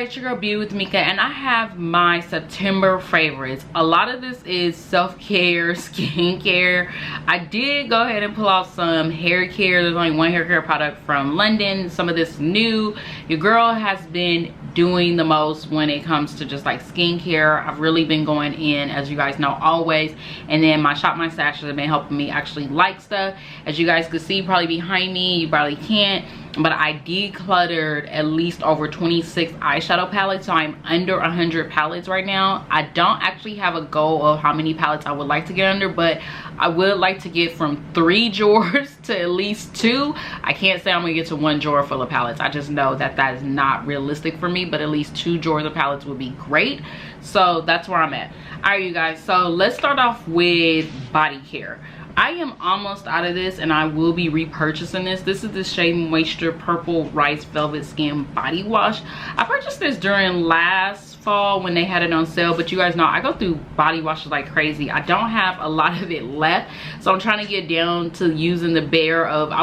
It's your girl BeautywithMika, and I have my September favorites. A lot of this is self-care, skincare. I did go ahead and pull out some hair care. There's only one hair care product from London. Some of this new. Your girl has been doing the most when it comes to just like skincare. I've really been going in, as you guys know, always. And then my Shop My Stashes have been helping me actually like stuff. As you guys can see probably behind me, you probably can't, but I decluttered at least over 26 eyeshadow palettes, so I'm under 100 palettes right now. I don't actually have a goal of how many palettes I would like to get under, but I would like to get from 3 drawers to at least 2. I can't say I'm gonna get to 1 drawer full of palettes. I just know that that is not realistic for me, but at least 2 drawers of palettes would be great. So that's where I'm at. All right, you guys, so let's start off with body care. I am almost out of this, and I will be repurchasing this. This is the Shea Moisture Purple Rice Velvet Skin Body Wash. I purchased this during last fall when they had it on sale, but you guys know I go through body washes like crazy. I don't have a lot of it left, so I'm trying to get down to using the bare of, I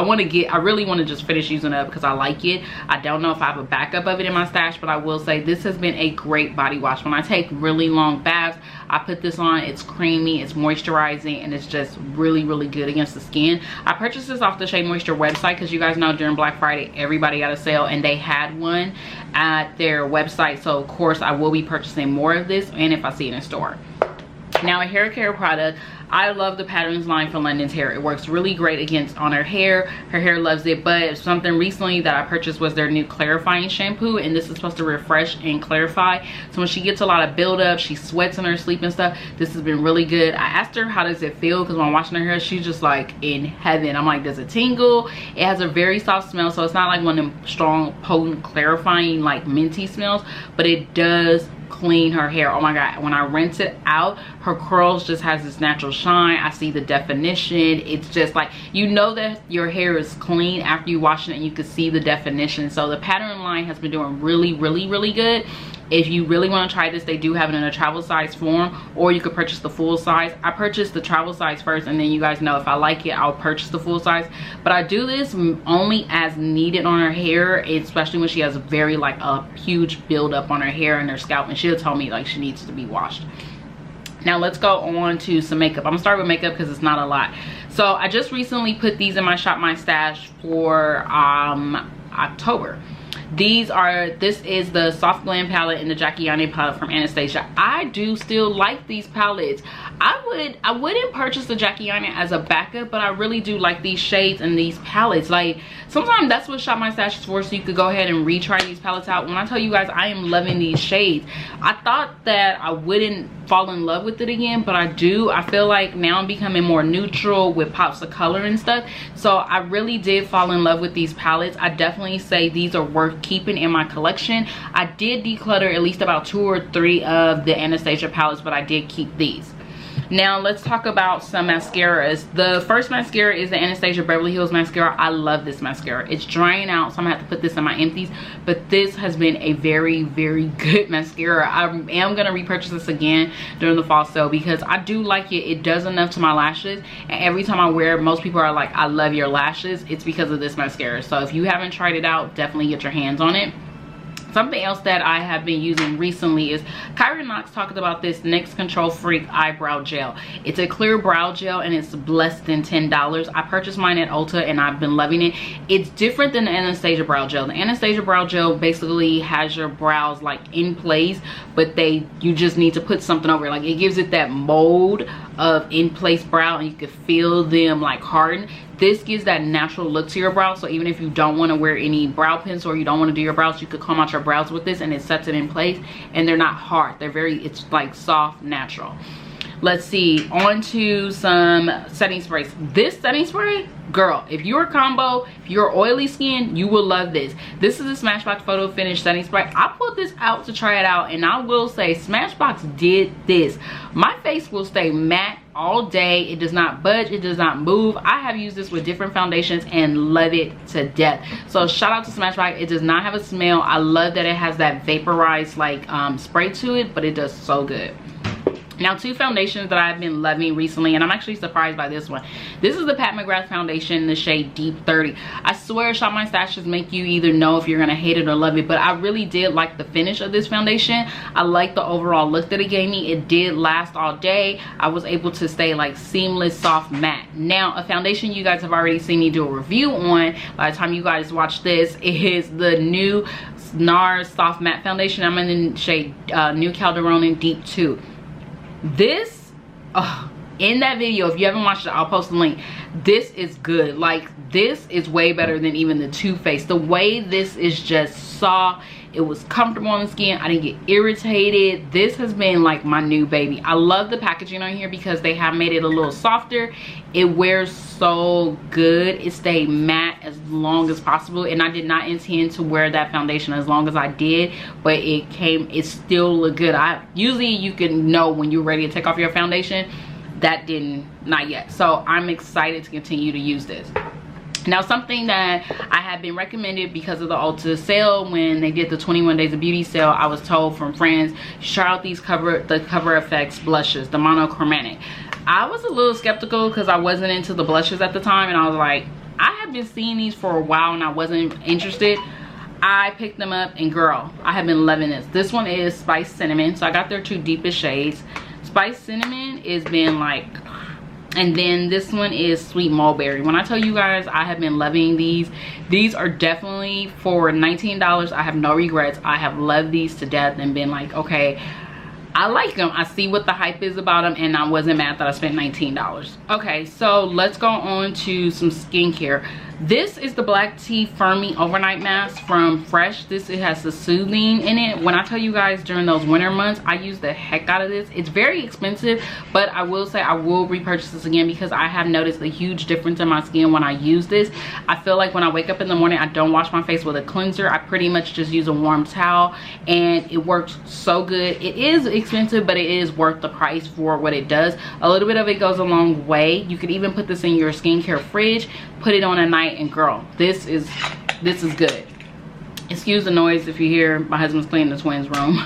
really want to just finish using it up because I like it. I don't know if I have a backup of it in my stash, but I will say this has been a great body wash. When I take really long baths, I put this on. It's creamy, it's moisturizing, and it's just really good against the skin. I purchased this off the Shea Moisture website because you guys know during Black Friday everybody got a sale, and they had one at their website, so of course I will be purchasing more of this, and if I see it in store. Now, a hair care product. I love the Patterns line from London's Hair. It works really great on her hair. Her hair loves it, but something recently that I purchased was their new clarifying shampoo, and this is supposed to refresh and clarify. So when she gets a lot of buildup, she sweats in her sleep and stuff, this has been really good. I asked her how does it feel, because when I'm washing her hair, she's just like in heaven. I'm like, does it tingle? It has a very soft smell, so it's not like one of them strong, potent, clarifying, like minty smells, but it does clean her hair. Oh my god, when I rinse it out, her curls just has this natural shine. I see the definition. It's just like, you know that your hair is clean after you wash it, and you can see the definition. So the Pattern line has been doing really good. If you really want to try this, they do have it in a travel size form, or you could purchase the full size. I purchased the travel size first, and then you guys know if I like it, I'll purchase the full size. But I do this only as needed on her hair, especially when she has very like a huge buildup on her hair and her scalp, and she'll tell me like she needs to be washed. Now let's go on to some makeup. I'm gonna start with makeup because it's not a lot. So I just recently put these in my Shop My Stash for October. This is the Soft Glam palette and the Jackie Aina palette from Anastasia. I do still like these palettes. I wouldn't purchase the Jackie Aina as a backup, but I really do like these shades and these palettes. Like, sometimes that's what Shop My Stash is for, so you could go ahead and retry these palettes out. When I tell you guys I am loving these shades, I thought that I wouldn't fall in love with it again, but I do. I feel like now I'm becoming more neutral with pops of color and stuff, so I really did fall in love with these palettes. I definitely say these are worth keeping in my collection. I did declutter at least about 2 or 3 of the Anastasia palettes, but I did keep these. Now let's talk about some mascaras. The first mascara is the Anastasia Beverly Hills mascara. I love this mascara. It's drying out, so I'm gonna have to put this in my empties, but this has been a very good mascara. I am gonna repurchase this again during the fall sale because I do like it. It does enough to my lashes, and every time I wear it, most people are like, I love your lashes. It's because of this mascara. So if you haven't tried it out, definitely get your hands on it. Something else that I have been using recently is Kyra Knox talked about this NYX Control Freak eyebrow gel. It's a clear brow gel, and it's less than $10. I purchased mine at Ulta, and I've been loving it. It's different than the Anastasia brow gel. The Anastasia brow gel basically has your brows like in place, but you just need to put something over it. Like, it gives it that mold of in place brow, and you can feel them like harden. This gives that natural look to your brows, so even if you don't want to wear any brow pencil or you don't want to do your brows, you could comb out your brows with this, and it sets it in place, and they're not hard. It's like soft, natural. Let's see, on to some setting sprays. This setting spray, girl, if you're a combo, if you're oily skin, you will love this. This is a Smashbox Photo Finish setting spray. I pulled this out to try it out, and I will say Smashbox did this. My face will stay matte all day. It does not budge, it does not move. I have used this with different foundations and love it to death. So shout out to Smashbox. It does not have a smell. I love that it has that vaporized like spray to it, but it does so good. Now, two foundations that I've been loving recently, and I'm actually surprised by this one. This is the Pat McGrath foundation in the shade Deep 30. I swear Shop My Stashes make you either know if you're gonna hate it or love it, but I really did like the finish of this foundation. I like the overall look that it gave me. It did last all day. I was able to stay like seamless, soft matte. Now, a foundation you guys have already seen me do a review on by the time you guys watch this is the new Nars soft matte foundation. I'm in the shade New Calderon Deep 2. This in that video, if you haven't watched it, I'll post the link. This is good. Like, this is way better than even the Too Faced. The way this is just soft, it was comfortable on the skin. I didn't get irritated. This has been like my new baby. I love the packaging on here because they have made it a little softer. It wears so good. It stayed matte as long as possible, and I did not intend to wear that foundation as long as I did, but it still looked good. Usually you can know when you're ready to take off your foundation. That not yet. So I'm excited to continue to use this. Now, something that I have been recommended because of the Ulta sale, when they did the 21 Days of Beauty sale, I was told from friends, try out these Cover FX blushes, the monochromatic. I was a little skeptical because I wasn't into the blushes at the time, and I was like, I have been seeing these for a while and I wasn't interested. I picked them up, and girl, I have been loving this. This one is Spice Cinnamon, so I got their two deepest shades. Spice Cinnamon is been like, and then this one is Sweet Mulberry. When I tell you guys, I have been loving these. These are definitely for $19. I have no regrets. I have loved these to death and been like, okay, I like them. I see what the hype is about them, and I wasn't mad that I spent $19. Okay, so let's go on to some skincare. This is the Black Tea Firming Overnight Mask from Fresh. It has the soothing in it. When I tell you guys, during those winter months, I use the heck out of this. It's very expensive, but I will say I will repurchase this again because I have noticed a huge difference in my skin when I use this. I feel like when I wake up in the morning, I don't wash my face with a cleanser. I pretty much just use a warm towel, and it works so good. It is expensive, but it is worth the price for what it does. A little bit of it goes a long way. You could even put this in your skincare fridge, put it on at night, and girl, this is good. Excuse the noise if you hear my husband's cleaning the twins room.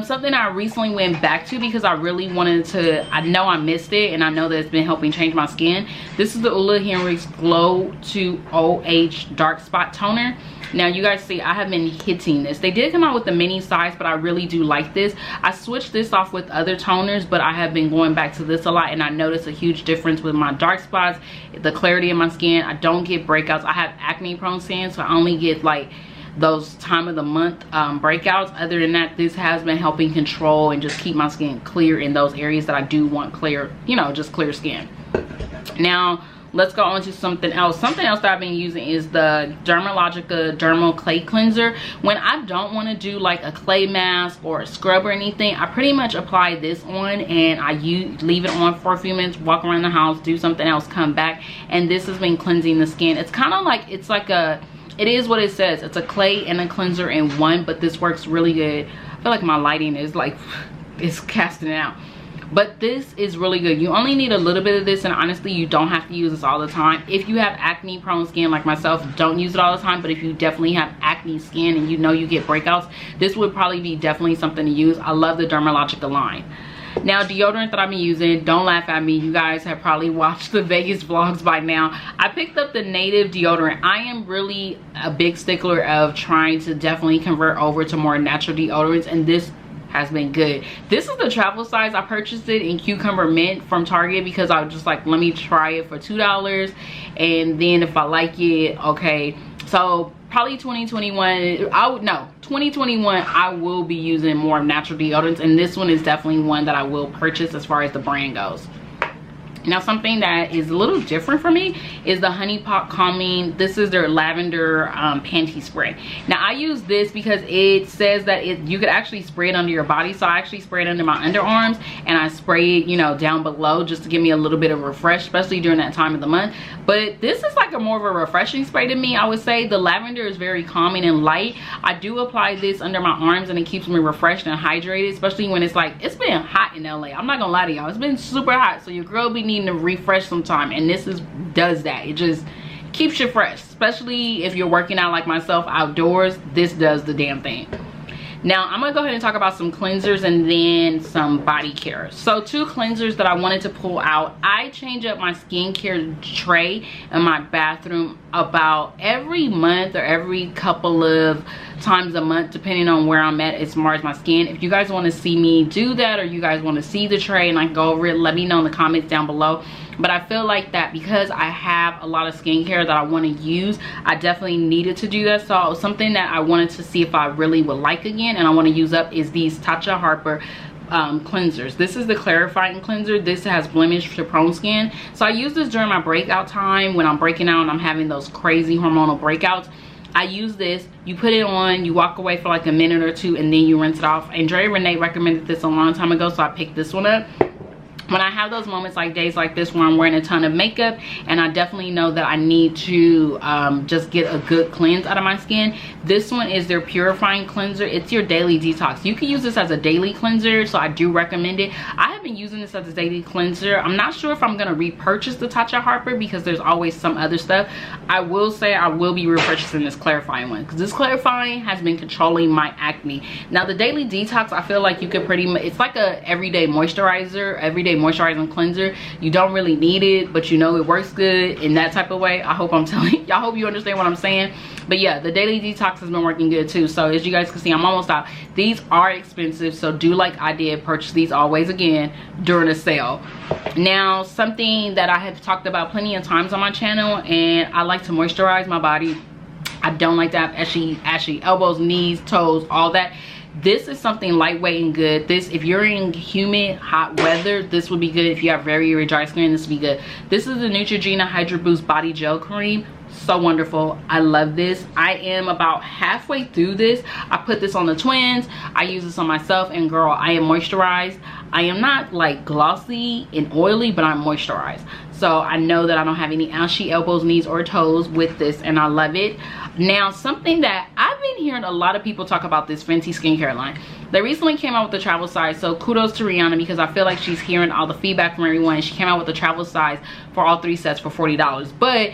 Something I recently went back to because I really wanted to, I know I missed it, and I know that it's been helping change my skin. This is the Ula Henry's Glow to OH Dark Spot Toner. Now, you guys see, I have been hitting this. They did come out with the mini size, but I really do like this. I switched this off with other toners, but I have been going back to this a lot, and I noticed a huge difference with my dark spots, the clarity of my skin. I don't get breakouts. I have acne prone skin, so I only get like those time of the month breakouts. Other than that, this has been helping control and just keep my skin clear in those areas that I do want clear, you know, just clear skin. Now, let's go on to something else. Something else that I've been using is the Dermalogica Dermal Clay Cleanser. When I don't want to do like a clay mask or a scrub or anything, I pretty much apply this on, and I leave it on for a few minutes, walk around the house, do something else, come back, and this has been cleansing the skin. It's kind of like, it's like a, it is what it says. It's a clay and a cleanser in one, but this works really good. I feel like my lighting is like, it's casting it out. But this is really good. You only need a little bit of this, and honestly, you don't have to use this all the time. If you have acne prone skin like myself, don't use it all the time. But if you definitely have acne skin and you know you get breakouts, this would probably be definitely something to use. I love the Dermalogica line. Now, deodorant that I've been using, don't laugh at me, you guys have probably watched the Vegas vlogs by now. I picked up the Native deodorant. I am really a big stickler of trying to definitely convert over to more natural deodorants, and this has been good. This is the travel size. I purchased it in Cucumber Mint from Target because I was just like, let me try it for $2, and then if I like it, okay. So probably 2021, 2021 I will be using more natural deodorants, and this one is definitely one that I will purchase as far as the brand goes. Now, something that is a little different for me is the Honey Pot Calming. This is their lavender panty spray. Now, I use this because it says that you could actually spray it under your body. So I actually spray it under my underarms, and I spray it, you know, down below just to give me a little bit of a refresh, especially during that time of the month. But this is like a more of a refreshing spray to me, I would say. The lavender is very calming and light. I do apply this under my arms, and it keeps me refreshed and hydrated, especially when it's like, it's been hot in LA. I'm not gonna lie to y'all, it's been super hot, so your girl be needing to refresh sometime, and this does that. It just keeps you fresh, especially if you're working out like myself outdoors. This does the damn thing. Now I'm gonna go ahead and talk about some cleansers and then some body care. So 2 cleansers that I wanted to pull out. I change up my skincare tray in my bathroom about every month or every couple of times a month, depending on where I'm at as far as my skin. If you guys want to see me do that, or you guys want to see the tray and I go over it, let me know in the comments down below. But I feel like that because I have a lot of skincare that I want to use, I definitely needed to do that. So something that I wanted to see if I really would like again and I want to use up is these Tatcha Harper cleansers. This is the clarifying cleanser. This has blemish to prone skin. So I use this during my breakout time when I'm breaking out and I'm having those crazy hormonal breakouts. I use this, you put it on, you walk away for like a minute or 2 and then you rinse it off. Andrea Renee recommended this a long time ago, so I picked this one up. When I have those moments like days like this where I'm wearing a ton of makeup and I definitely know that I need to just get a good cleanse out of my skin, this one is their purifying cleanser. It's your daily detox. You can use this as a daily cleanser, so I do recommend it. I have been using this as a daily cleanser. I'm not sure if I'm going to repurchase the Tatcha Harper because there's always some other stuff. I will say I will be repurchasing this clarifying one because this clarifying has been controlling my acne. Now the daily detox, I feel like you could pretty much, it's like a everyday moisturizer, everyday moisturizing cleanser. You don't really need it, but you know it works good in that type of way. I hope I'm telling y'all, hope you understand what I'm saying. But yeah, the daily detox has been working good too. So as you guys can see, I'm almost out. These are expensive, so do like I did, purchase these always again during a sale. Now something that I have talked about plenty of times on my channel, and I like to moisturize my body. I don't like to have ashy elbows, knees, toes, all that. This is something lightweight and good. This, if you're in humid, hot weather, this would be good. If you have very dry skin, this would be good. This is the Neutrogena Hydra Boost Body Gel Cream. So wonderful. I love this. I am about halfway through this. I put this on the twins. I use this on myself, and girl, I am moisturized. I am not like glossy and oily, but I'm moisturized. So I know that I don't have any ashy elbows, knees, or toes with this, and I love it. Now, something that I've been hearing a lot of people talk about, this Fenty Skincare line. They recently came out with the travel size, so kudos to Rihanna because I feel like she's hearing all the feedback from everyone. She came out with the travel size for all 3 sets for $40. But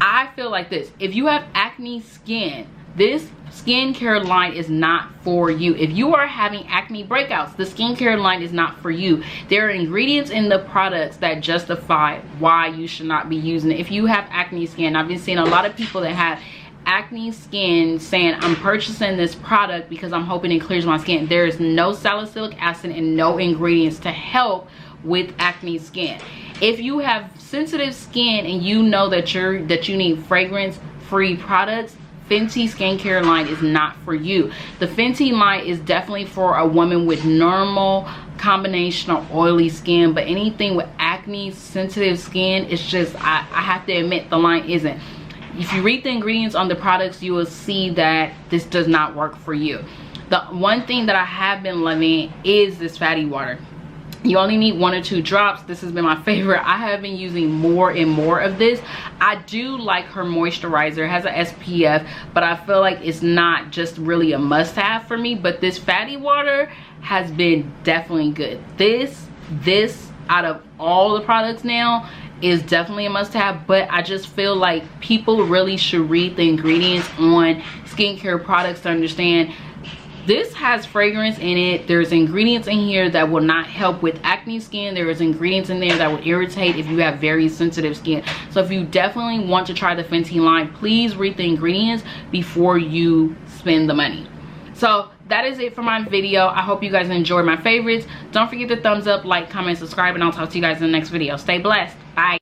I feel like this, if you have acne skin, this skincare line is not for you. If you are having acne breakouts, the skincare line is not for you. There are ingredients in the products that justify why you should not be using it. If you have acne skin, I've been seeing a lot of people that have acne skin saying, I'm purchasing this product because I'm hoping it clears my skin. There is no salicylic acid and no ingredients to help with acne skin. If you have sensitive skin and you know that you need fragrance free products, Fenty Skincare line is not for you. The Fenty line is definitely for a woman with normal combination of oily skin, but anything with acne sensitive skin, it's just, I have to admit, the line isn't. If you read the ingredients on the products, you will see that this does not work for you. The one thing that I have been loving is this fatty water. You only need 1 or 2 drops. This has been my favorite. I have been using more and more of this. I do like her moisturizer. It has an SPF, but I feel like it's not just really a must-have for me. But this fatty water has been definitely good. This out of all the products now is definitely a must-have, but I just feel like people really should read the ingredients on skincare products to understand this has fragrance in it. There's ingredients in here that will not help with acne skin. There is ingredients in there that will irritate if you have very sensitive skin. So if you definitely want to try the Fenty line, please read the ingredients before you spend the money. So that is it for my video. I hope you guys enjoyed my favorites. Don't forget to thumbs up, like, comment, subscribe, and I'll talk to you guys in the next video. Stay blessed. Bye.